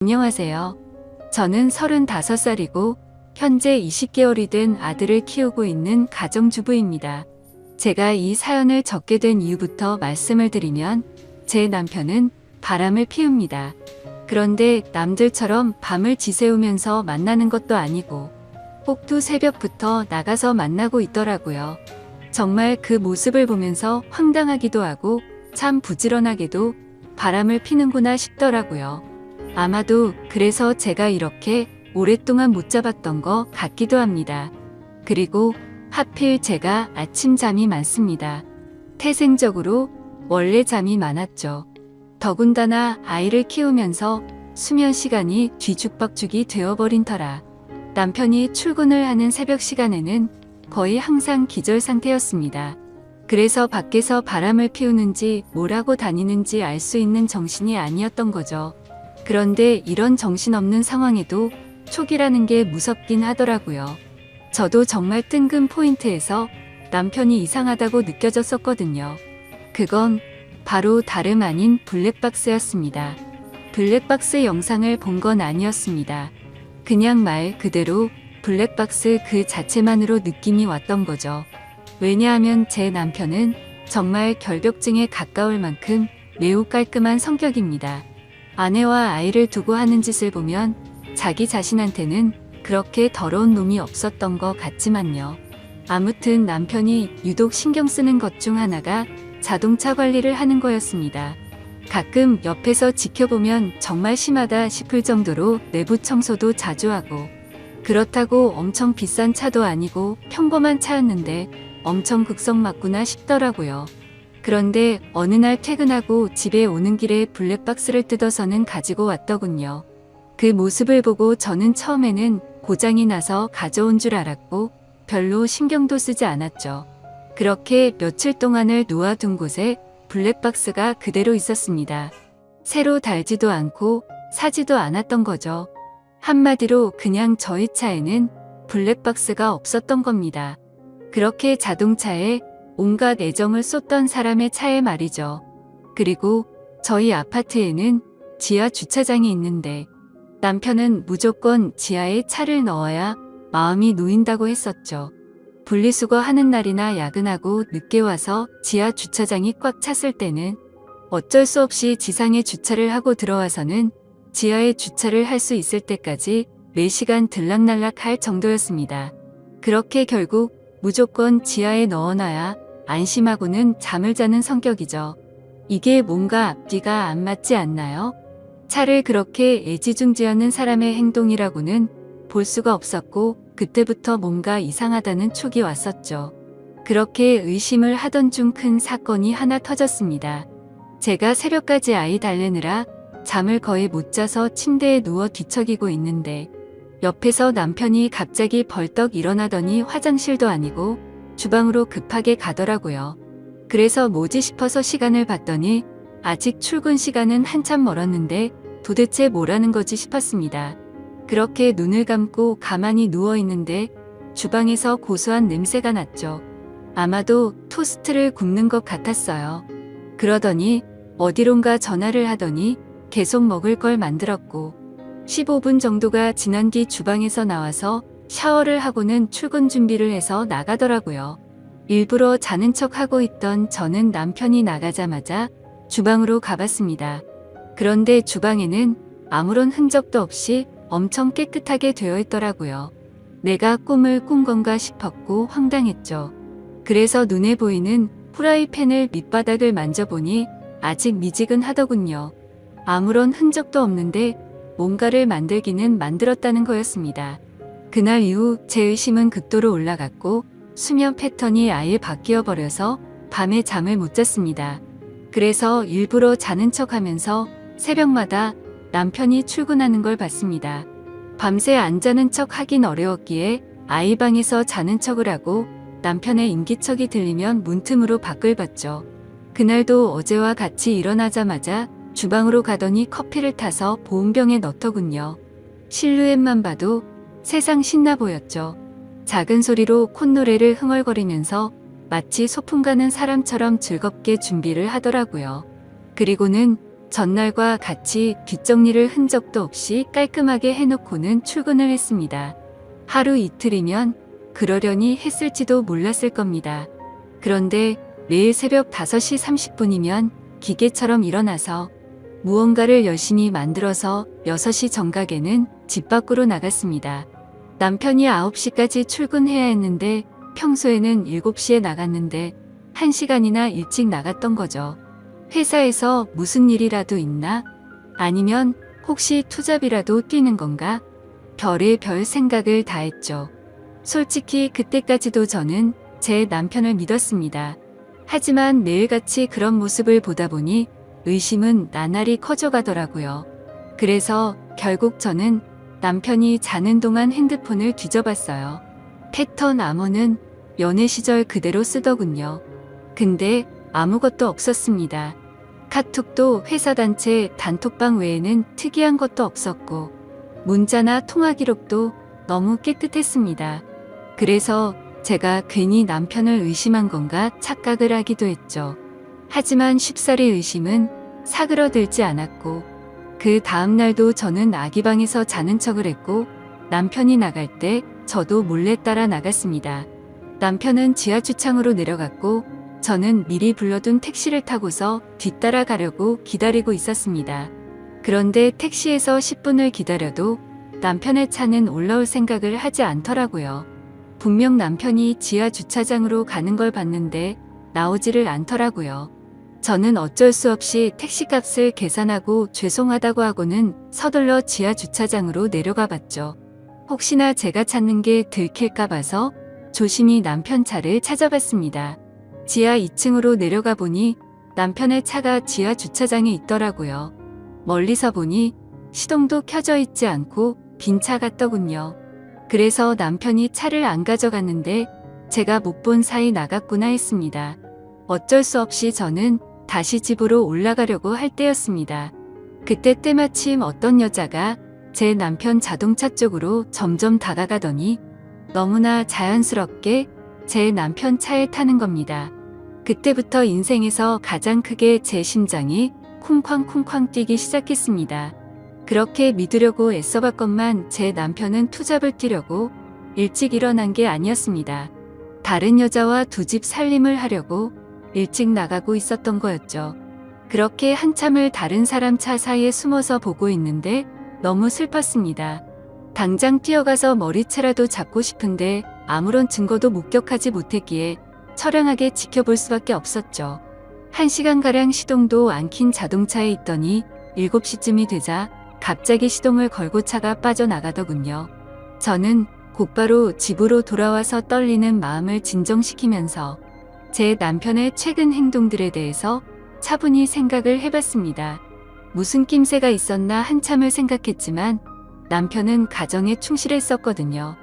안녕하세요. 저는 35살이고 현재 20개월이 된 아들을 키우고 있는 가정주부입니다. 제가 이 사연을 적게 된 이유부터 말씀을 드리면 제 남편은 바람을 피웁니다. 그런데 남들처럼 밤을 지새우면서 만나는 것도 아니고 꼭두 새벽부터 나가서 만나고 있더라고요. 정말 그 모습을 보면서 황당하기도 하고 참 부지런하게도 바람을 피는구나 싶더라고요. 아마도 그래서 제가 이렇게 오랫동안 못 잡았던 것 같기도 합니다. 그리고 하필 제가 아침 잠이 많습니다. 태생적으로 원래 잠이 많았죠. 더군다나 아이를 키우면서 수면 시간이 뒤죽박죽이 되어버린 터라 남편이 출근을 하는 새벽 시간에는 거의 항상 기절 상태였습니다. 그래서 밖에서 바람을 피우는지 뭘 하고 다니는지 알 수 있는 정신이 아니었던 거죠. 그런데 이런 정신없는 상황에도 촉이라는 게 무섭긴 하더라고요. 저도 정말 뜬금 포인트에서 남편이 이상하다고 느껴졌었거든요. 그건 바로 다름 아닌 블랙박스였습니다. 블랙박스 영상을 본 건 아니었습니다. 그냥 말 그대로 블랙박스 그 자체만으로 느낌이 왔던 거죠. 왜냐하면 제 남편은 정말 결벽증에 가까울 만큼 매우 깔끔한 성격입니다. 아내와 아이를 두고 하는 짓을 보면 자기 자신한테는 그렇게 더러운 놈이 없었던 것 같지만요. 아무튼 남편이 유독 신경 쓰는 것 중 하나가 자동차 관리를 하는 거였습니다. 가끔 옆에서 지켜보면 정말 심하다 싶을 정도로 내부 청소도 자주 하고, 그렇다고 엄청 비싼 차도 아니고 평범한 차였는데 엄청 극성 맞구나 싶더라고요. 그런데 어느 날 퇴근하고 집에 오는 길에 블랙박스를 뜯어서는 가지고 왔더군요. 그 모습을 보고 저는 처음에는 고장이 나서 가져온 줄 알았고 별로 신경도 쓰지 않았죠. 그렇게 며칠 동안을 놓아둔 곳에 블랙박스가 그대로 있었습니다. 새로 달지도 않고 사지도 않았던 거죠. 한마디로 그냥 저희 차에는 블랙박스가 없었던 겁니다. 그렇게 자동차에 온갖 애정을 쏟던 사람의 차에 말이죠. 그리고 저희 아파트에는 지하 주차장이 있는데 남편은 무조건 지하에 차를 넣어야 마음이 놓인다고 했었죠. 분리수거 하는 날이나 야근하고 늦게 와서 지하 주차장이 꽉 찼을 때는 어쩔 수 없이 지상에 주차를 하고 들어와서는 지하에 주차를 할 수 있을 때까지 4시간 들락날락 할 정도였습니다. 그렇게 결국 무조건 지하에 넣어놔야 안심하고는 잠을 자는 성격이죠. 이게 뭔가 앞뒤가 안 맞지 않나요? 차를 그렇게 애지중지하는 사람의 행동이라고는 볼 수가 없었고 그때부터 뭔가 이상하다는 촉이 왔었죠. 그렇게 의심을 하던 중 큰 사건이 하나 터졌습니다. 제가 새벽까지 아이 달래느라 잠을 거의 못 자서 침대에 누워 뒤척이고 있는데 옆에서 남편이 갑자기 벌떡 일어나더니 화장실도 아니고 주방으로 급하게 가더라고요. 그래서 뭐지 싶어서 시간을 봤더니 아직 출근 시간은 한참 멀었는데 도대체 뭐라는 거지 싶었습니다. 그렇게 눈을 감고 가만히 누워 있는데 주방에서 고소한 냄새가 났죠. 아마도 토스트를 굽는 것 같았어요. 그러더니 어디론가 전화를 하더니 계속 먹을 걸 만들었고 15분 정도가 지난 뒤 주방에서 나와서 샤워를 하고는 출근 준비를 해서 나가더라고요. 일부러 자는 척 하고 있던 저는 남편이 나가자마자 주방으로 가봤습니다. 그런데 주방에는 아무런 흔적도 없이 엄청 깨끗하게 되어 있더라고요. 내가 꿈을 꾼 건가 싶었고 황당했죠. 그래서 눈에 보이는 프라이팬을 밑바닥을 만져보니 아직 미지근하더군요. 아무런 흔적도 없는데 뭔가를 만들기는 만들었다는 거였습니다. 그날 이후 제 의심은 극도로 올라갔고 수면 패턴이 아예 바뀌어 버려서 밤에 잠을 못 잤습니다. 그래서 일부러 자는 척 하면서 새벽마다 남편이 출근하는 걸 봤습니다. 밤새 안 자는 척 하긴 어려웠기에 아이 방에서 자는 척을 하고 남편의 인기척이 들리면 문틈으로 밖을 봤죠. 그날도 어제와 같이 일어나자마자 주방으로 가더니 커피를 타서 보온병에 넣더군요. 실루엣만 봐도 세상 신나 보였죠. 작은 소리로 콧노래를 흥얼거리면서 마치 소풍 가는 사람처럼 즐겁게 준비를 하더라고요. 그리고는 전날과 같이 뒷정리를 흔적도 없이 깔끔하게 해놓고는 출근을 했습니다. 하루 이틀이면 그러려니 했을지도 몰랐을 겁니다. 그런데 매일 새벽 5시 30분이면 기계처럼 일어나서 무언가를 열심히 만들어서 6시 정각에는 집 밖으로 나갔습니다. 남편이 9시까지 출근해야 했는데 평소에는 7시에 나갔는데 1시간이나 일찍 나갔던 거죠. 회사에서 무슨 일이라도 있나? 아니면 혹시 투잡이라도 뛰는 건가? 별의별 생각을 다 했죠. 솔직히 그때까지도 저는 제 남편을 믿었습니다. 하지만 매일같이 그런 모습을 보다 보니 의심은 나날이 커져가더라고요. 그래서 결국 저는 남편이 자는 동안 핸드폰을 뒤져봤어요. 패턴 암호는 연애 시절 그대로 쓰더군요. 근데 아무것도 없었습니다. 카톡도 회사 단체 단톡방 외에는 특이한 것도 없었고 문자나 통화 기록도 너무 깨끗했습니다. 그래서 제가 괜히 남편을 의심한 건가 착각을 하기도 했죠. 하지만 쉽사리 의심은 사그러들지 않았고 그 다음날도 저는 아기 방에서 자는 척을 했고 남편이 나갈 때 저도 몰래 따라 나갔습니다. 남편은 지하 주차장으로 내려갔고 저는 미리 불러둔 택시를 타고서 뒤따라 가려고 기다리고 있었습니다. 그런데 택시에서 10분을 기다려도 남편의 차는 올라올 생각을 하지 않더라고요. 분명 남편이 지하 주차장으로 가는 걸 봤는데 나오지를 않더라고요. 저는 어쩔 수 없이 택시값을 계산하고 죄송하다고 하고는 서둘러 지하 주차장으로 내려가 봤죠. 혹시나 제가 찾는 게 들킬까 봐서 조심히 남편 차를 찾아봤습니다. 지하 2층으로 내려가 보니 남편의 차가 지하 주차장에 있더라고요. 멀리서 보니 시동도 켜져 있지 않고 빈 차 같더군요. 그래서 남편이 차를 안 가져갔는데 제가 못 본 사이 나갔구나 했습니다. 어쩔 수 없이 저는 다시 집으로 올라가려고 할 때였습니다. 그때 때마침 어떤 여자가 제 남편 자동차 쪽으로 점점 다가가더니 너무나 자연스럽게 제 남편 차에 타는 겁니다. 그때부터 인생에서 가장 크게 제 심장이 쿵쾅쿵쾅 뛰기 시작했습니다. 그렇게 믿으려고 애써봤건만 제 남편은 투잡을 뛰려고 일찍 일어난 게 아니었습니다. 다른 여자와 두 집 살림을 하려고 일찍 나가고 있었던 거였죠. 그렇게 한참을 다른 사람 차 사이에 숨어서 보고 있는데 너무 슬펐습니다. 당장 뛰어가서 머리채라도 잡고 싶은데 아무런 증거도 목격하지 못했기에 처량하게 지켜볼 수밖에 없었죠. 1시간가량 시동도 안 킨 자동차에 있더니 7시쯤이 되자 갑자기 시동을 걸고 차가 빠져나가더군요. 저는 곧바로 집으로 돌아와서 떨리는 마음을 진정시키면서 제 남편의 최근 행동들에 대해서 차분히 생각을 해봤습니다. 무슨 낌새가 있었나 한참을 생각했지만 남편은 가정에 충실했었거든요.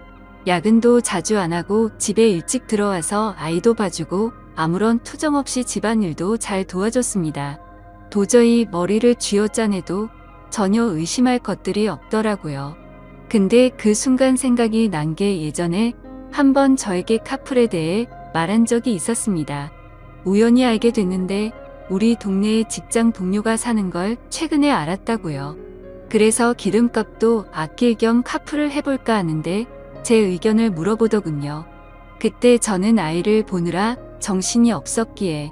야근도 자주 안 하고 집에 일찍 들어와서 아이도 봐주고 아무런 투정 없이 집안일도 잘 도와줬습니다. 도저히 머리를 쥐어짜내도 전혀 의심할 것들이 없더라고요. 근데 그 순간 생각이 난 게 예전에 한번 저에게 카풀에 대해 말한 적이 있었습니다. 우연히 알게 됐는데 우리 동네에 직장 동료가 사는 걸 최근에 알았다고요. 그래서 기름값도 아낄 겸 카풀을 해볼까 하는데 제 의견을 물어보더군요. 그때 저는 아이를 보느라 정신이 없었기에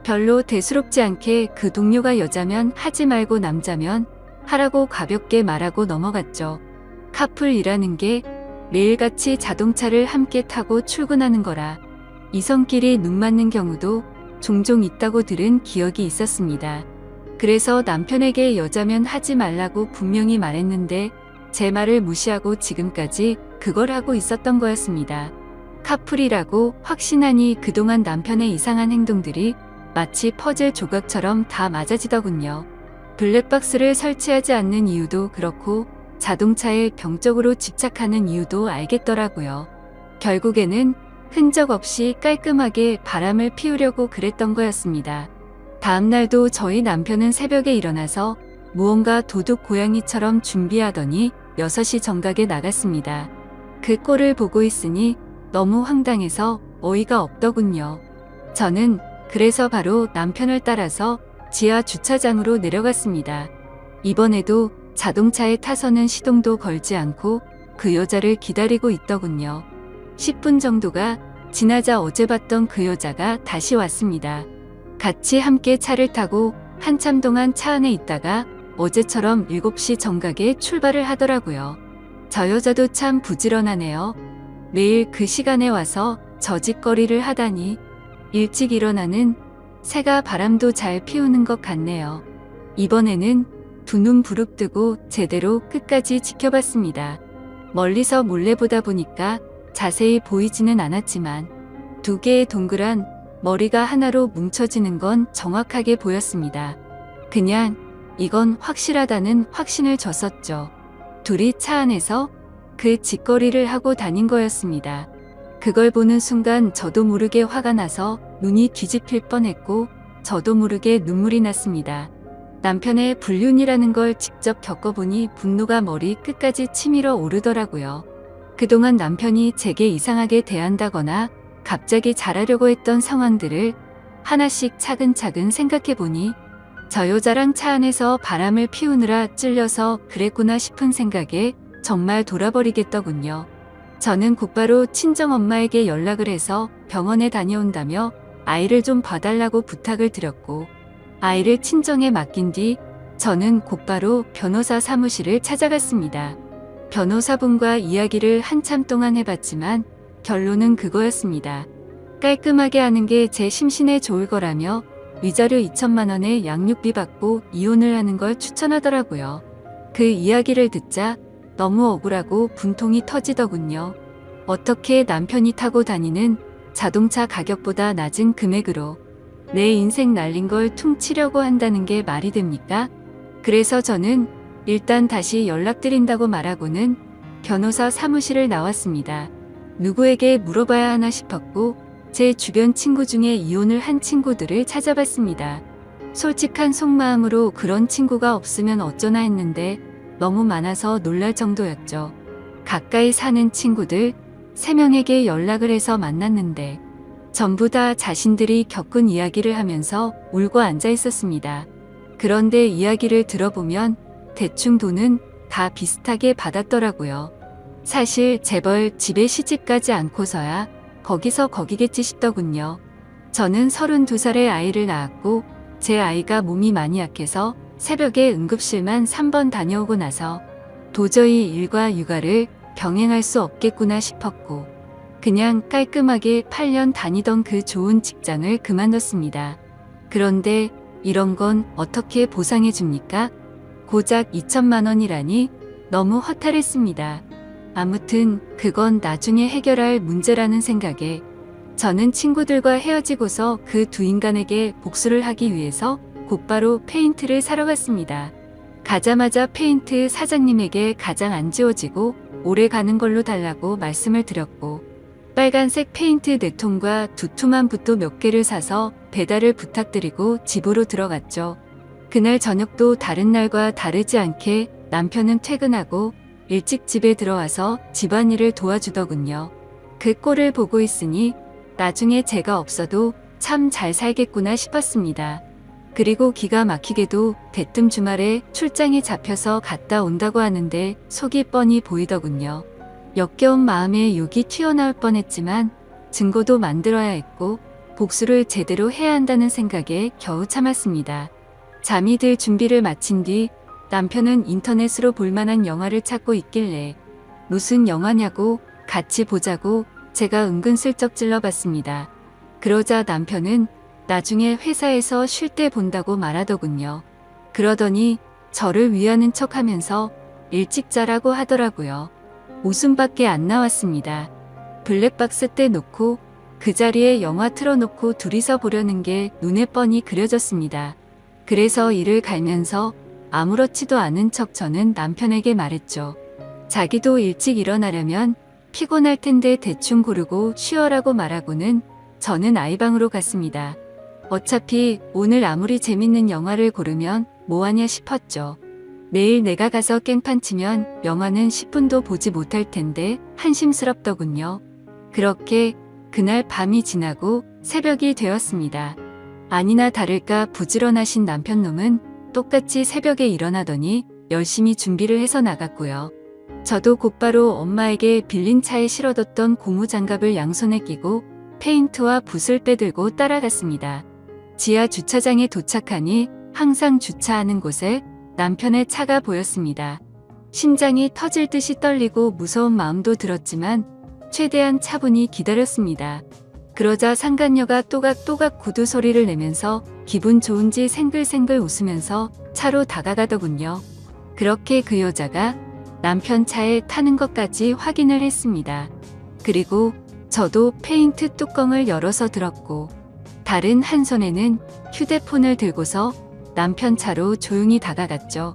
별로 대수롭지 않게 그 동료가 여자면 하지 말고 남자면 하라고 가볍게 말하고 넘어갔죠. 카풀이라는 게 매일같이 자동차를 함께 타고 출근하는 거라 이성끼리 눈 맞는 경우도 종종 있다고 들은 기억이 있었습니다. 그래서 남편에게 여자면 하지 말라고 분명히 말했는데 제 말을 무시하고 지금까지 그걸 하고 있었던 거였습니다. 카풀이라고 확신하니 그동안 남편의 이상한 행동들이 마치 퍼즐 조각처럼 다 맞아지더군요. 블랙박스를 설치하지 않는 이유도 그렇고 자동차에 병적으로 집착하는 이유도 알겠더라고요. 결국에는 흔적 없이 깔끔하게 바람을 피우려고 그랬던 거였습니다. 다음날도 저희 남편은 새벽에 일어나서 무언가 도둑 고양이처럼 준비하더니 6시 정각에 나갔습니다. 그 꼴을 보고 있으니 너무 황당해서 어이가 없더군요. 저는 그래서 바로 남편을 따라서 지하 주차장으로 내려갔습니다. 이번에도 자동차에 타서는 시동도 걸지 않고 그 여자를 기다리고 있더군요. 10분 정도가 지나자 어제 봤던 그 여자가 다시 왔습니다. 같이 함께 차를 타고 한참 동안 차 안에 있다가 어제처럼 7시 정각에 출발을 하더라고요. 저 여자도 참 부지런하네요. 매일 그 시간에 와서 저짓거리를 하다니 일찍 일어나는 새가 바람도 잘 피우는 것 같네요. 이번에는 두 눈 부릅뜨고 제대로 끝까지 지켜봤습니다. 멀리서 몰래 보다 보니까 자세히 보이지는 않았지만 두 개의 동그란 머리가 하나로 뭉쳐지는 건 정확하게 보였습니다. 그냥 이건 확실하다는 확신을 줬었죠. 둘이 차 안에서 그 짓거리를 하고 다닌 거였습니다. 그걸 보는 순간 저도 모르게 화가 나서 눈이 뒤집힐 뻔했고 저도 모르게 눈물이 났습니다. 남편의 불륜이라는 걸 직접 겪어보니 분노가 머리 끝까지 치밀어 오르더라고요. 그동안 남편이 제게 이상하게 대한다거나 갑자기 잘하려고 했던 상황들을 하나씩 차근차근 생각해보니 저 여자랑 차 안에서 바람을 피우느라 찔려서 그랬구나 싶은 생각에 정말 돌아버리겠더군요. 저는 곧바로 친정엄마에게 연락을 해서 병원에 다녀온다며 아이를 좀 봐달라고 부탁을 드렸고 아이를 친정에 맡긴 뒤 저는 곧바로 변호사 사무실을 찾아갔습니다. 변호사분과 이야기를 한참 동안 해봤지만 결론은 그거였습니다. 깔끔하게 하는 게 제 심신에 좋을 거라며 위자료 2천만 원의 양육비 받고 이혼을 하는 걸 추천하더라고요. 그 이야기를 듣자 너무 억울하고 분통이 터지더군요. 어떻게 남편이 타고 다니는 자동차 가격보다 낮은 금액으로 내 인생 날린 걸 퉁치려고 한다는 게 말이 됩니까? 그래서 저는 일단 다시 연락드린다고 말하고는 변호사 사무실을 나왔습니다. 누구에게 물어봐야 하나 싶었고 제 주변 친구 중에 이혼을 한 친구들을 찾아봤습니다. 솔직한 속마음으로 그런 친구가 없으면 어쩌나 했는데 너무 많아서 놀랄 정도였죠. 가까이 사는 친구들 3명에게 연락을 해서 만났는데 전부 다 자신들이 겪은 이야기를 하면서 울고 앉아 있었습니다. 그런데 이야기를 들어보면 대충 돈은 다 비슷하게 받았더라고요. 사실 재벌 집에 시집가지 않고서야 거기서 거기겠지 싶더군요. 저는 32살에 아이를 낳았고 제 아이가 몸이 많이 약해서 새벽에 응급실만 3번 다녀오고 나서 도저히 일과 육아를 병행할 수 없겠구나 싶었고 그냥 깔끔하게 8년 다니던 그 좋은 직장을 그만뒀습니다. 그런데 이런 건 어떻게 보상해 줍니까? 고작 2천만 원이라니 너무 허탈했습니다. 아무튼 그건 나중에 해결할 문제라는 생각에 저는 친구들과 헤어지고서 그 두 인간에게 복수를 하기 위해서 곧바로 페인트를 사러 갔습니다. 가자마자 페인트 사장님에게 가장 안 지워지고 오래 가는 걸로 달라고 말씀을 드렸고 빨간색 페인트 4통과 두툼한 붓도 몇 개를 사서 배달을 부탁드리고 집으로 들어갔죠. 그날 저녁도 다른 날과 다르지 않게 남편은 퇴근하고 일찍 집에 들어와서 집안일을 도와주더군요. 그 꼴을 보고 있으니 나중에 제가 없어도 참 잘 살겠구나 싶었습니다. 그리고 기가 막히게도 대뜸 주말에 출장이 잡혀서 갔다 온다고 하는데 속이 뻔히 보이더군요. 역겨운 마음에 욕이 튀어나올 뻔했지만 증거도 만들어야 했고 복수를 제대로 해야 한다는 생각에 겨우 참았습니다. 잠이 들 준비를 마친 뒤 남편은 인터넷으로 볼만한 영화를 찾고 있길래 무슨 영화냐고 같이 보자고 제가 은근슬쩍 찔러봤습니다. 그러자 남편은 나중에 회사에서 쉴 때 본다고 말하더군요. 그러더니 저를 위하는 척하면서 일찍 자라고 하더라고요. 웃음밖에 안 나왔습니다. 블랙박스 때 놓고 그 자리에 영화 틀어놓고 둘이서 보려는 게 눈에 뻔히 그려졌습니다. 그래서 이를 갈면서 아무렇지도 않은 척 저는 남편에게 말했죠. 자기도 일찍 일어나려면 피곤할 텐데 대충 고르고 쉬어라고 말하고는 저는 아이방으로 갔습니다. 어차피 오늘 아무리 재밌는 영화를 고르면 뭐하냐 싶었죠. 내일 내가 가서 깽판 치면 영화는 10분도 보지 못할 텐데 한심스럽더군요. 그렇게 그날 밤이 지나고 새벽이 되었습니다. 아니나 다를까 부지런하신 남편놈은 똑같이 새벽에 일어나더니 열심히 준비를 해서 나갔고요. 저도 곧바로 엄마에게 빌린 차에 실어뒀던 고무장갑을 양손에 끼고 페인트와 붓을 빼들고 따라갔습니다. 지하 주차장에 도착하니 항상 주차하는 곳에 남편의 차가 보였습니다. 심장이 터질 듯이 떨리고 무서운 마음도 들었지만 최대한 차분히 기다렸습니다. 그러자 상간녀가 또각또각 구두 소리를 내면서 기분 좋은지 생글생글 웃으면서 차로 다가가더군요. 그렇게 그 여자가 남편 차에 타는 것까지 확인을 했습니다. 그리고 저도 페인트 뚜껑을 열어서 들었고 다른 한 손에는 휴대폰을 들고서 남편 차로 조용히 다가갔죠.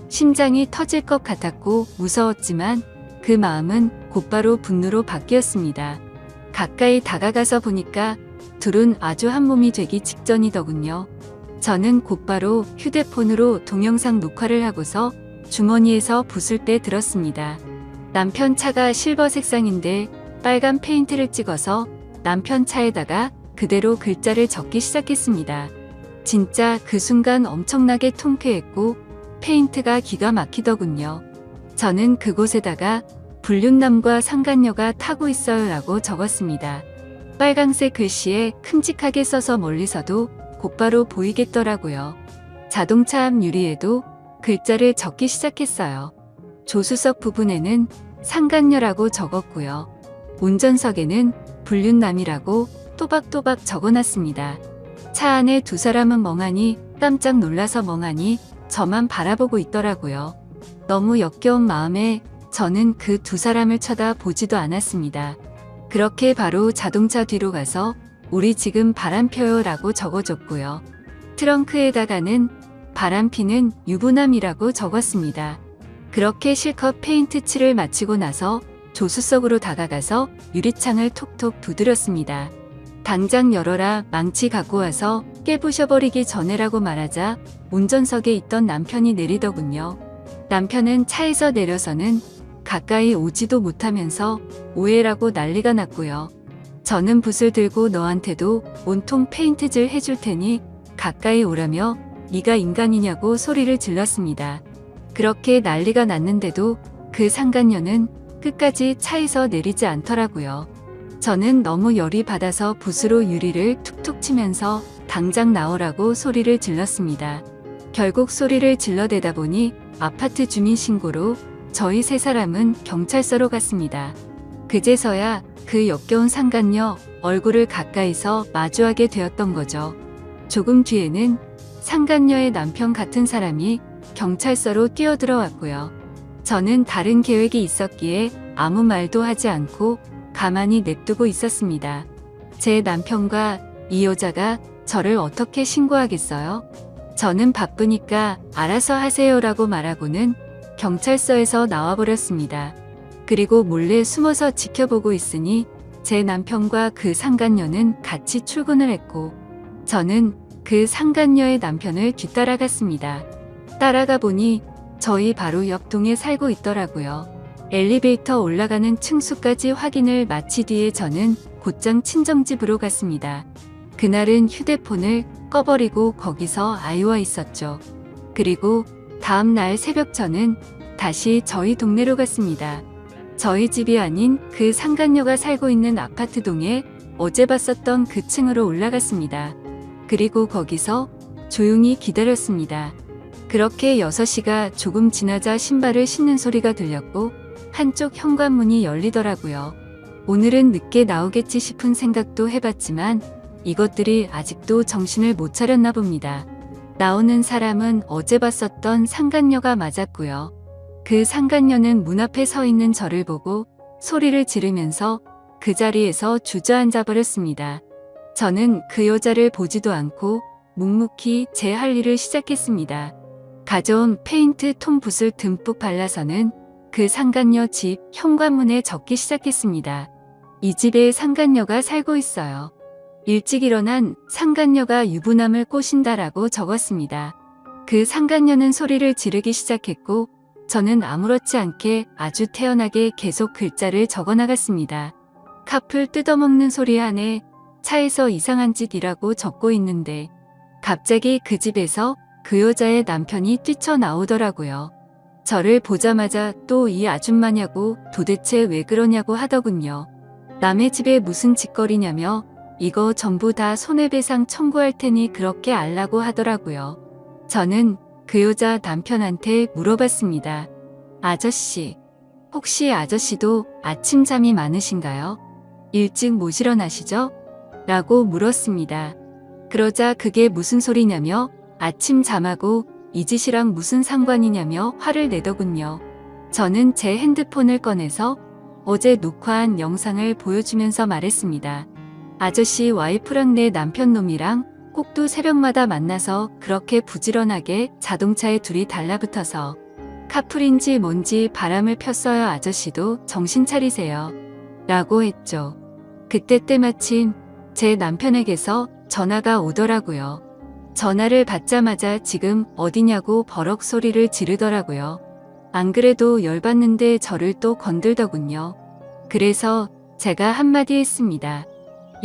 심장이 터질 것 같았고 무서웠지만 그 마음은 곧바로 분노로 바뀌었습니다. 가까이 다가가서 보니까 둘은 아주 한 몸이 되기 직전이더군요. 저는 곧바로 휴대폰으로 동영상 녹화를 하고서 주머니에서 붓을 떼 들었습니다. 남편 차가 실버 색상인데 빨간 페인트를 찍어서 남편 차에다가 그대로 글자를 적기 시작했습니다. 진짜 그 순간 엄청나게 통쾌했고 페인트가 기가 막히더군요. 저는 그곳에다가 불륜남과 상간녀가 타고 있어요 라고 적었습니다. 빨강색 글씨에 큼직하게 써서 멀리서도 곧바로 보이겠더라고요. 자동차 앞 유리에도 글자를 적기 시작했어요. 조수석 부분에는 상간녀라고 적었고요. 운전석에는 불륜남이라고 또박또박 적어놨습니다. 차 안에 두 사람은 멍하니 깜짝 놀라서 멍하니 저만 바라보고 있더라고요. 너무 역겨운 마음에 저는 그 두 사람을 쳐다보지도 않았습니다. 그렇게 바로 자동차 뒤로 가서 우리 지금 바람 펴요 라고 적어줬고요. 트렁크에다가는 바람 피는 유부남이라고 적었습니다. 그렇게 실컷 페인트 칠을 마치고 나서 조수석으로 다가가서 유리창을 톡톡 두드렸습니다. 당장 열어라, 망치 갖고 와서 깨부셔버리기 전에라고 말하자 운전석에 있던 남편이 내리더군요. 남편은 차에서 내려서는 가까이 오지도 못하면서 오해라고 난리가 났고요. 저는 붓을 들고 너한테도 온통 페인트질 해줄 테니 가까이 오라며 네가 인간이냐고 소리를 질렀습니다. 그렇게 난리가 났는데도 그 상간녀는 끝까지 차에서 내리지 않더라고요. 저는 너무 열이 받아서 붓으로 유리를 툭툭 치면서 당장 나오라고 소리를 질렀습니다. 결국 소리를 질러대다 보니 아파트 주민 신고로 저희 세 사람은 경찰서로 갔습니다. 그제서야 그 역겨운 상간녀 얼굴을 가까이서 마주하게 되었던 거죠. 조금 뒤에는 상간녀의 남편 같은 사람이 경찰서로 뛰어들어왔고요. 저는 다른 계획이 있었기에 아무 말도 하지 않고 가만히 냅두고 있었습니다. 제 남편과 이 여자가 저를 어떻게 신고하겠어요? 저는 바쁘니까 알아서 하세요라고 말하고는 경찰서에서 나와버렸습니다. 그리고 몰래 숨어서 지켜보고 있으니 제 남편과 그 상간녀는 같이 출근을 했고 저는 그 상간녀의 남편을 뒤따라갔습니다. 따라가 보니 저희 바로 옆 동에 살고 있더라고요. 엘리베이터 올라가는 층수까지 확인을 마치 뒤에 저는 곧장 친정집으로 갔습니다. 그날은 휴대폰을 꺼버리고 거기서 아이와 있었죠. 그리고 다음 날 새벽 저는 다시 저희 동네로 갔습니다. 저희 집이 아닌 그 상간녀가 살고 있는 아파트 동에 어제 봤었던 그 층으로 올라갔습니다. 그리고 거기서 조용히 기다렸습니다. 그렇게 6시가 조금 지나자 신발을 신는 소리가 들렸고 한쪽 현관문이 열리더라고요. 오늘은 늦게 나오겠지 싶은 생각도 해봤지만 이것들이 아직도 정신을 못 차렸나 봅니다. 나오는 사람은 어제 봤었던 상간녀가 맞았고요. 그 상간녀는 문 앞에 서 있는 저를 보고 소리를 지르면서 그 자리에서 주저앉아 버렸습니다. 저는 그 여자를 보지도 않고 묵묵히 제 할 일을 시작했습니다. 가져온 페인트 톰붓을 듬뿍 발라서는 그 상간녀 집 현관문에 적기 시작했습니다. 이 집에 상간녀가 살고 있어요. 일찍 일어난 상간녀가 유부남을 꼬신다라고 적었습니다. 그 상간녀는 소리를 지르기 시작했고 저는 아무렇지 않게 아주 태연하게 계속 글자를 적어나갔습니다. 카풀 뜯어먹는 소리 안에 차에서 이상한 짓이라고 적고 있는데 갑자기 그 집에서 그 여자의 남편이 뛰쳐나오더라고요. 저를 보자마자 또 이 아줌마냐고 도대체 왜 그러냐고 하더군요. 남의 집에 무슨 짓거리냐며 이거 전부 다 손해배상 청구할 테니 그렇게 알라고 하더라고요. 저는 그 여자 남편한테 물어봤습니다. 아저씨, 혹시 아저씨도 아침 잠이 많으신가요? 일찍 못 일어나시죠? 라고 물었습니다. 그러자 그게 무슨 소리냐며 아침 잠하고 이 짓이랑 무슨 상관이냐며 화를 내더군요. 저는 제 핸드폰을 꺼내서 어제 녹화한 영상을 보여주면서 말했습니다. 아저씨 와이프랑 내 남편 놈이랑 꼭두 새벽마다 만나서 그렇게 부지런하게 자동차에 둘이 달라붙어서 카풀인지 뭔지 바람을 폈어요. 아저씨도 정신 차리세요. 라고 했죠. 그때 때마침 제 남편에게서 전화가 오더라고요. 전화를 받자마자 지금 어디냐고 버럭 소리를 지르더라고요. 안 그래도 열받는데 저를 또 건들더군요. 그래서 제가 한마디 했습니다.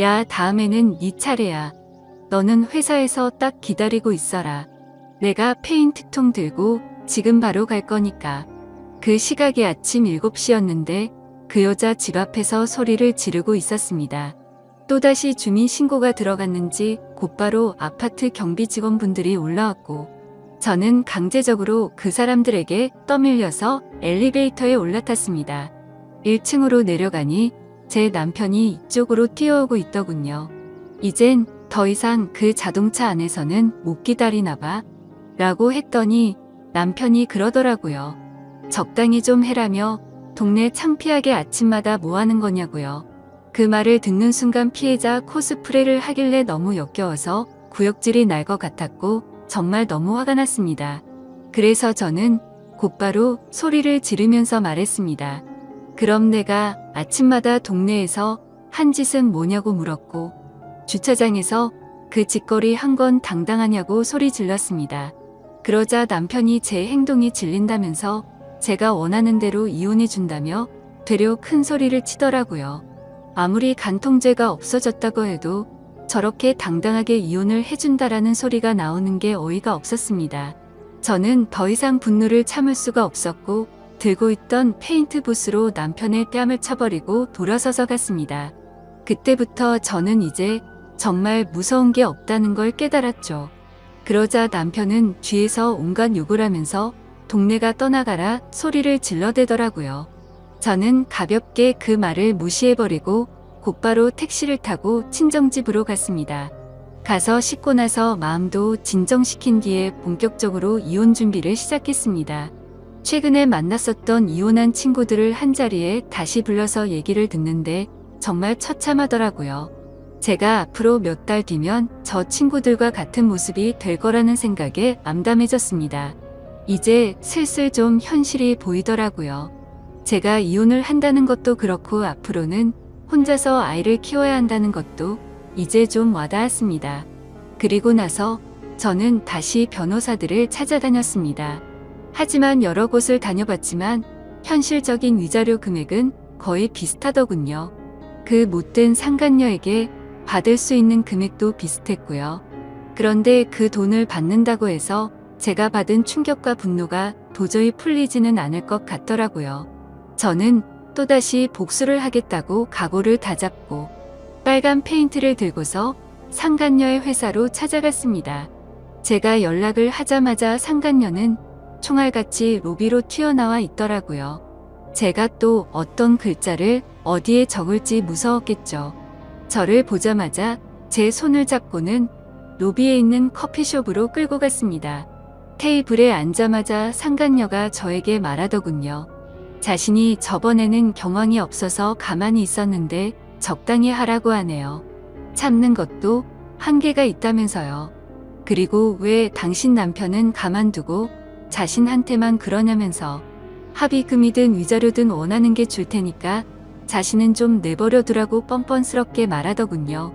야, 다음에는 네 차례야. 너는 회사에서 딱 기다리고 있어라. 내가 페인트통 들고 지금 바로 갈 거니까. 그 시각이 아침 7시였는데 그 여자 집 앞에서 소리를 지르고 있었습니다. 또다시 주민 신고가 들어갔는지 곧바로 아파트 경비 직원분들이 올라왔고 저는 강제적으로 그 사람들에게 떠밀려서 엘리베이터에 올라탔습니다. 1층으로 내려가니 제 남편이 이쪽으로 뛰어오고 있더군요. 이젠 더 이상 그 자동차 안에서는 못 기다리나 봐 라고 했더니 남편이 그러더라고요. 적당히 좀 해라며 동네 창피하게 아침마다 뭐 하는 거냐고요. 그 말을 듣는 순간 피해자 코스프레를 하길래 너무 역겨워서 구역질이 날 것 같았고 정말 너무 화가 났습니다. 그래서 저는 곧바로 소리를 지르면서 말했습니다. 그럼 내가 아침마다 동네에서 한 짓은 뭐냐고 물었고 주차장에서 그 짓거리 한 건 당당하냐고 소리 질렀습니다. 그러자 남편이 제 행동이 질린다면서 제가 원하는 대로 이혼해 준다며 되려 큰 소리를 치더라고요. 아무리 간통죄가 없어졌다고 해도 저렇게 당당하게 이혼을 해준다라는 소리가 나오는 게 어이가 없었습니다. 저는 더 이상 분노를 참을 수가 없었고 들고 있던 페인트 붓으로 남편의 뺨을 쳐버리고 돌아서서 갔습니다. 그때부터 저는 이제 정말 무서운 게 없다는 걸 깨달았죠. 그러자 남편은 뒤에서 온갖 욕을 하면서 동네가 떠나가라 소리를 질러대더라고요. 저는 가볍게 그 말을 무시해버리고 곧바로 택시를 타고 친정집으로 갔습니다. 가서 씻고 나서 마음도 진정시킨 뒤에 본격적으로 이혼 준비를 시작했습니다. 최근에 만났었던 이혼한 친구들을 한자리에 다시 불러서 얘기를 듣는데 정말 처참하더라고요. 제가 앞으로 몇 달 뒤면 저 친구들과 같은 모습이 될 거라는 생각에 암담해졌습니다. 이제 슬슬 좀 현실이 보이더라고요. 제가 이혼을 한다는 것도 그렇고 앞으로는 혼자서 아이를 키워야 한다는 것도 이제 좀 와닿았습니다. 그리고 나서 저는 다시 변호사들을 찾아다녔습니다. 하지만 여러 곳을 다녀봤지만 현실적인 위자료 금액은 거의 비슷하더군요. 그 못된 상간녀에게 받을 수 있는 금액도 비슷했고요. 그런데 그 돈을 받는다고 해서 제가 받은 충격과 분노가 도저히 풀리지는 않을 것 같더라고요. 저는 또다시 복수를 하겠다고 각오를 다잡고 빨간 페인트를 들고서 상간녀의 회사로 찾아갔습니다. 제가 연락을 하자마자 상간녀는 총알같이 로비로 튀어나와 있더라고요. 제가 또 어떤 글자를 어디에 적을지 무서웠겠죠. 저를 보자마자 제 손을 잡고는 로비에 있는 커피숍으로 끌고 갔습니다. 테이블에 앉자마자 상간녀가 저에게 말하더군요. 자신이 저번에는 경황이 없어서 가만히 있었는데 적당히 하라고 하네요. 참는 것도 한계가 있다면서요. 그리고 왜 당신 남편은 가만두고 자신한테만 그러냐면서 합의금이든 위자료든 원하는 게 줄 테니까 자신은 좀 내버려 두라고 뻔뻔스럽게 말하더군요.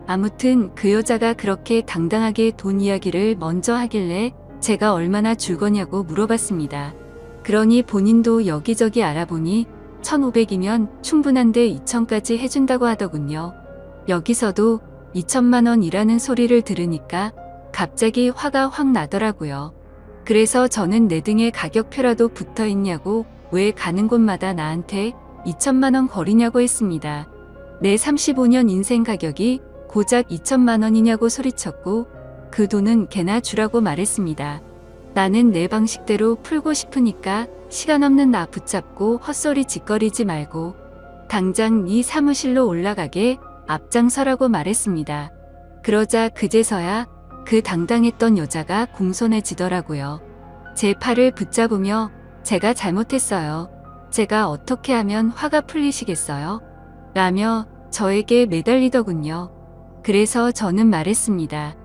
아무튼 그 여자가 그렇게 당당하게 돈 이야기를 먼저 하길래 제가 얼마나 줄 거냐고 물어봤습니다. 그러니 본인도 여기저기 알아보니 1,500이면 충분한데 2,000까지 해준다고 하더군요. 여기서도 2천만 원이라는 소리를 들으니까 갑자기 화가 확 나더라고요. 그래서 저는 내 등에 가격표라도 붙어 있냐고, 왜 가는 곳마다 나한테 2천만 원 거리냐고 했습니다. 내 35년 인생 가격이 고작 2천만 원이냐고 소리쳤고, 그 돈은 걔나 주라고 말했습니다. 나는 내 방식대로 풀고 싶으니까 시간 없는 나 붙잡고 헛소리 짓거리지 말고 당장 네 사무실로 올라가게 앞장서라고 말했습니다. 그러자 그제서야 그 당당했던 여자가 공손해지더라고요. 제 팔을 붙잡으며 제가 잘못했어요. 제가 어떻게 하면 화가 풀리시겠어요? 라며 저에게 매달리더군요. 그래서 저는 말했습니다.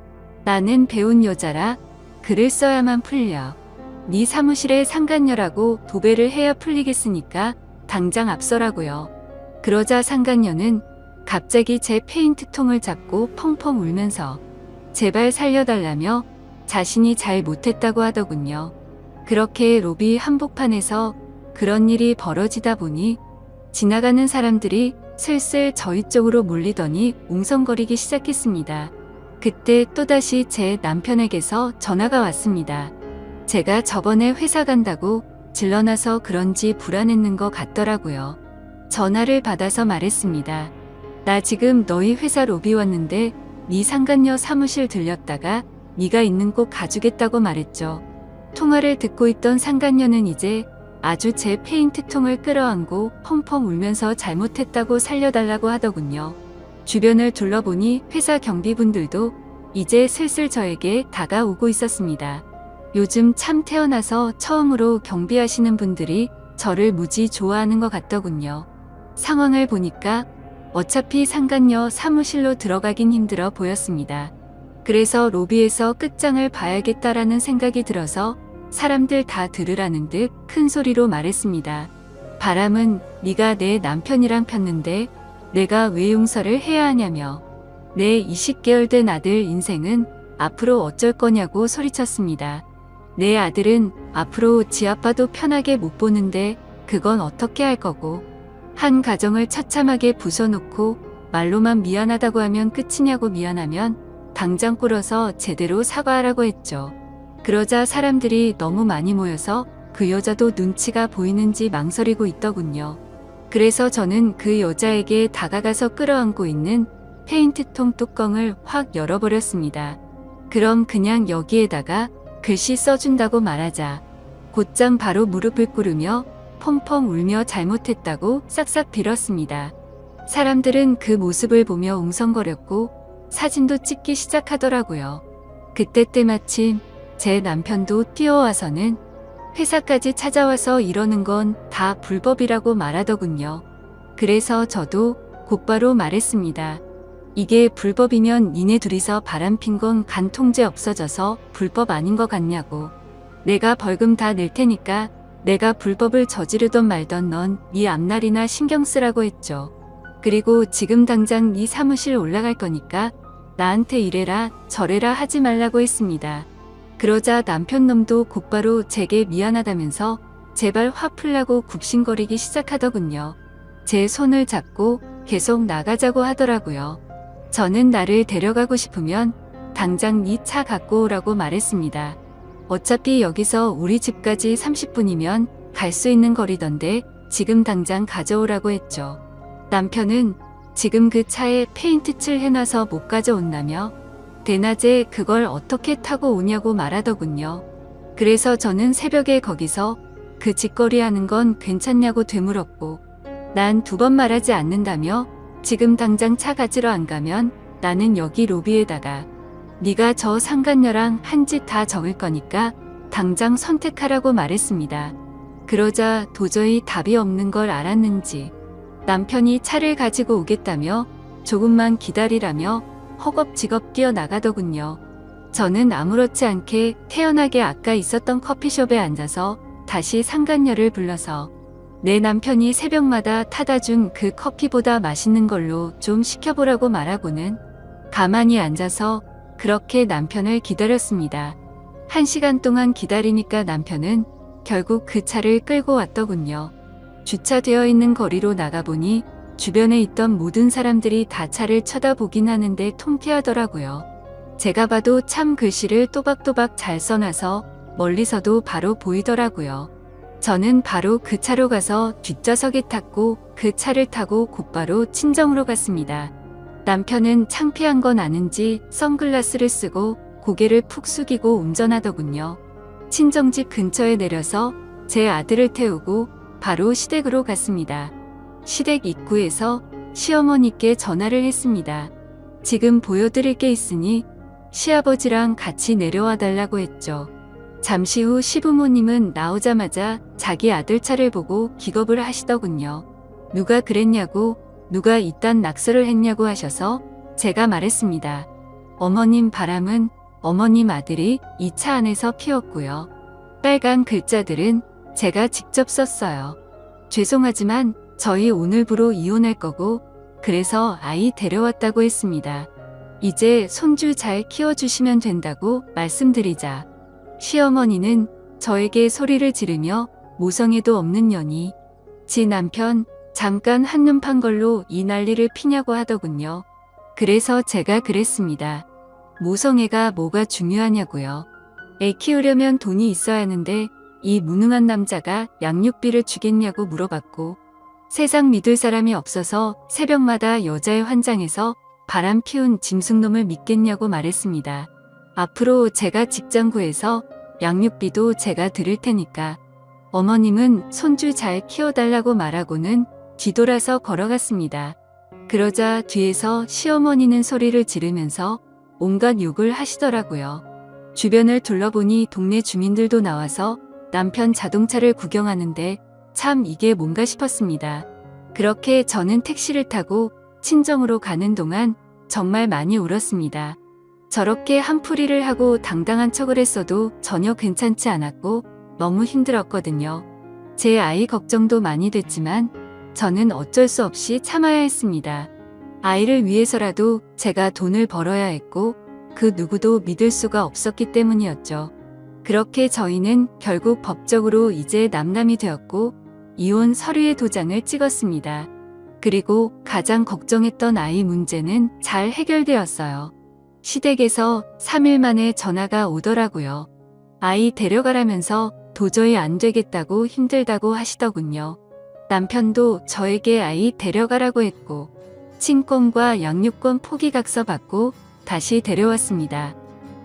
나는 배운 여자라 글을 써야만 풀려. 네 사무실에 상간녀라고 도배를 해야 풀리겠으니까 당장 앞서라고요. 그러자 상간녀는 갑자기 제 페인트통을 잡고 펑펑 울면서 제발 살려달라며 자신이 잘 못했다고 하더군요. 그렇게 로비 한복판에서 그런 일이 벌어지다 보니 지나가는 사람들이 슬슬 저희 쪽으로 몰리더니 웅성거리기 시작했습니다. 그때 또다시 제 남편에게서 전화가 왔습니다. 제가 저번에 회사 간다고 질러놔서 그런지 불안했는 것 같더라고요. 전화를 받아서 말했습니다. 나 지금 너희 회사 로비 왔는데 네 상간녀 사무실 들렸다가 네가 있는 곳 가주겠다고 말했죠. 통화를 듣고 있던 상간녀는 이제 아주 제 페인트통을 끌어안고 펑펑 울면서 잘못했다고 살려달라고 하더군요. 주변을 둘러보니 회사 경비분들도 이제 슬슬 저에게 다가오고 있었습니다. 요즘 참 태어나서 처음으로 경비하시는 분들이 저를 무지 좋아하는 것 같더군요. 상황을 보니까 어차피 상간녀 사무실로 들어가긴 힘들어 보였습니다. 그래서 로비에서 끝장을 봐야겠다라는 생각이 들어서 사람들 다 들으라는 듯 큰 소리로 말했습니다. 바람은 네가 내 남편이랑 폈는데 내가 왜 용서를 해야 하냐며 내 20개월 된 아들 인생은 앞으로 어쩔 거냐고 소리쳤습니다. 내 아들은 앞으로 지 아빠도 편하게 못 보는데 그건 어떻게 할 거고 한 가정을 처참하게 부숴놓고 말로만 미안하다고 하면 끝이냐고 미안하면 당장 꿇어서 제대로 사과하라고 했죠. 그러자 사람들이 너무 많이 모여서 그 여자도 눈치가 보이는지 망설이고 있더군요. 그래서 저는 그 여자에게 다가가서 끌어안고 있는 페인트통 뚜껑을 확 열어버렸습니다. 그럼 그냥 여기에다가 글씨 써준다고 말하자. 곧장 바로 무릎을 꿇으며 펑펑 울며 잘못했다고 싹싹 빌었습니다. 사람들은 그 모습을 보며 웅성거렸고 사진도 찍기 시작하더라고요. 그때 때마침 제 남편도 뛰어와서는 회사까지 찾아와서 이러는 건 다 불법이라고 말하더군요. 그래서 저도 곧바로 말했습니다. 이게 불법이면 니네 둘이서 바람핀 건 간 통제 없어져서 불법 아닌 것 같냐고. 내가 벌금 다 낼 테니까 내가 불법을 저지르던 말던 넌 네 앞날이나 신경 쓰라고 했죠. 그리고 지금 당장 네 사무실 올라갈 거니까 나한테 이래라 저래라 하지 말라고 했습니다. 그러자 남편 놈도 곧바로 제게 미안하다면서 제발 화 풀라고 굽신거리기 시작하더군요. 제 손을 잡고 계속 나가자고 하더라고요. 저는 나를 데려가고 싶으면 당장 네 차 갖고 오라고 말했습니다. 어차피 여기서 우리 집까지 30분이면 갈 수 있는 거리던데 지금 당장 가져오라고 했죠. 남편은 지금 그 차에 페인트 칠 해놔서 못 가져온다며 대낮에 그걸 어떻게 타고 오냐고 말하더군요. 그래서 저는 새벽에 거기서 그 짓거리 하는 건 괜찮냐고 되물었고 난 2번 말하지 않는다며 지금 당장 차 가지러 안 가면 나는 여기 로비에다가 네가 저 상간녀랑 한 짓 다 적을 거니까 당장 선택하라고 말했습니다. 그러자 도저히 답이 없는 걸 알았는지 남편이 차를 가지고 오겠다며 조금만 기다리라며 허겁지겁 뛰어나가더군요. 저는 아무렇지 않게 태연하게 아까 있었던 커피숍에 앉아서 다시 상간녀를 불러서 내 남편이 새벽마다 타다 준 그 커피보다 맛있는 걸로 좀 시켜보라고 말하고는 가만히 앉아서 그렇게 남편을 기다렸습니다. 1시간 동안 기다리니까 남편은 결국 그 차를 끌고 왔더군요. 주차되어 있는 거리로 나가보니 주변에 있던 모든 사람들이 다 차를 쳐다보긴 하는데 통쾌하더라고요. 제가 봐도 참 글씨를 또박또박 잘 써놔서 멀리서도 바로 보이더라고요. 저는 바로 그 차로 가서 뒷좌석에 탔고 그 차를 타고 곧바로 친정으로 갔습니다. 남편은 창피한 건 아는지 선글라스를 쓰고 고개를 푹 숙이고 운전하더군요. 친정집 근처에 내려서 제 아들을 태우고 바로 시댁으로 갔습니다. 시댁 입구에서 시어머니께 전화를 했습니다. 지금 보여드릴 게 있으니 시아버지랑 같이 내려와 달라고 했죠. 잠시 후 시부모님은 나오자마자 자기 아들 차를 보고 기겁을 하시더군요. 누가 그랬냐고, 누가 이딴 낙서를 했냐고 하셔서 제가 말했습니다. 어머님 바람은 어머님 아들이 이 차 안에서 피웠고요. 빨간 글자들은 제가 직접 썼어요. 죄송하지만 저희 오늘부로 이혼할 거고 그래서 아이 데려왔다고 했습니다. 이제 손주 잘 키워주시면 된다고 말씀드리자. 시어머니는 저에게 소리를 지르며 모성애도 없는 년이 지 남편 잠깐 한눈 판 걸로 이 난리를 피냐고 하더군요. 그래서 제가 그랬습니다. 모성애가 뭐가 중요하냐고요. 애 키우려면 돈이 있어야 하는데 이 무능한 남자가 양육비를 주겠냐고 물어봤고 세상 믿을 사람이 없어서 새벽마다 여자의 환장해서 바람 피운 짐승놈을 믿겠냐고 말했습니다. 앞으로 제가 직장 구해서 양육비도 제가 드릴 테니까 어머님은 손주 잘 키워달라고 말하고는 뒤돌아서 걸어갔습니다. 그러자 뒤에서 시어머니는 소리를 지르면서 온갖 욕을 하시더라고요. 주변을 둘러보니 동네 주민들도 나와서 남편 자동차를 구경하는데 참 이게 뭔가 싶었습니다. 그렇게 저는 택시를 타고 친정으로 가는 동안 정말 많이 울었습니다. 저렇게 한풀이를 하고 당당한 척을 했어도 전혀 괜찮지 않았고 너무 힘들었거든요. 제 아이 걱정도 많이 됐지만 저는 어쩔 수 없이 참아야 했습니다. 아이를 위해서라도 제가 돈을 벌어야 했고 그 누구도 믿을 수가 없었기 때문이었죠. 그렇게 저희는 결국 법적으로 이제 남남이 되었고 이혼 서류의 도장을 찍었습니다. 그리고 가장 걱정했던 아이 문제는 잘 해결되었어요. 시댁에서 3일 만에 전화가 오더라고요. 아이 데려가라면서 도저히 안 되겠다고 힘들다고 하시더군요. 남편도 저에게 아이 데려가라고 했고 친권과 양육권 포기각서 받고 다시 데려왔습니다.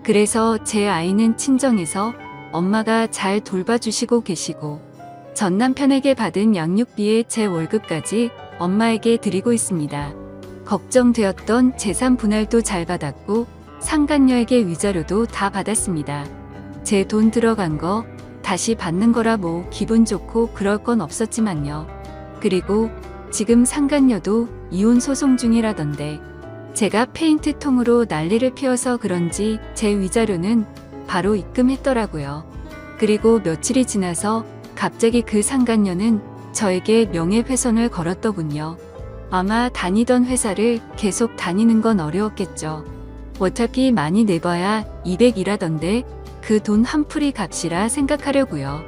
그래서 제 아이는 친정에서 엄마가 잘 돌봐주시고 계시고 전 남편에게 받은 양육비에 제 월급까지 엄마에게 드리고 있습니다. 걱정되었던 재산 분할도 잘 받았고 상간녀에게 위자료도 다 받았습니다. 제 돈 들어간 거 다시 받는 거라 뭐 기분 좋고 그럴 건 없었지만요. 그리고 지금 상간녀도 이혼 소송 중이라던데 제가 페인트통으로 난리를 피워서 그런지 제 위자료는 바로 입금했더라고요. 그리고 며칠이 지나서 갑자기 그 상간녀는 저에게 명예훼손을 걸었더군요. 아마 다니던 회사를 계속 다니는 건 어려웠겠죠. 어차피 많이 내봐야 200이라던데 그 돈 한풀이 값이라 생각하려고요.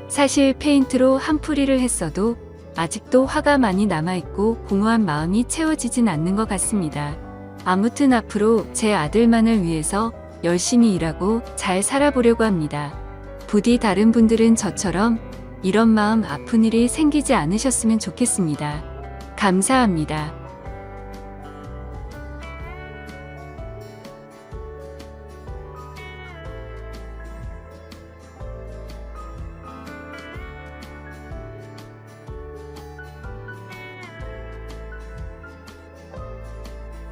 사실 페인트로 한풀이를 했어도 아직도 화가 많이 남아있고 공허한 마음이 채워지진 않는 것 같습니다. 아무튼 앞으로 제 아들만을 위해서 열심히 일하고 잘 살아보려고 합니다. 부디 다른 분들은 저처럼 이런 마음 아픈 일이 생기지 않으셨으면 좋겠습니다. 감사합니다.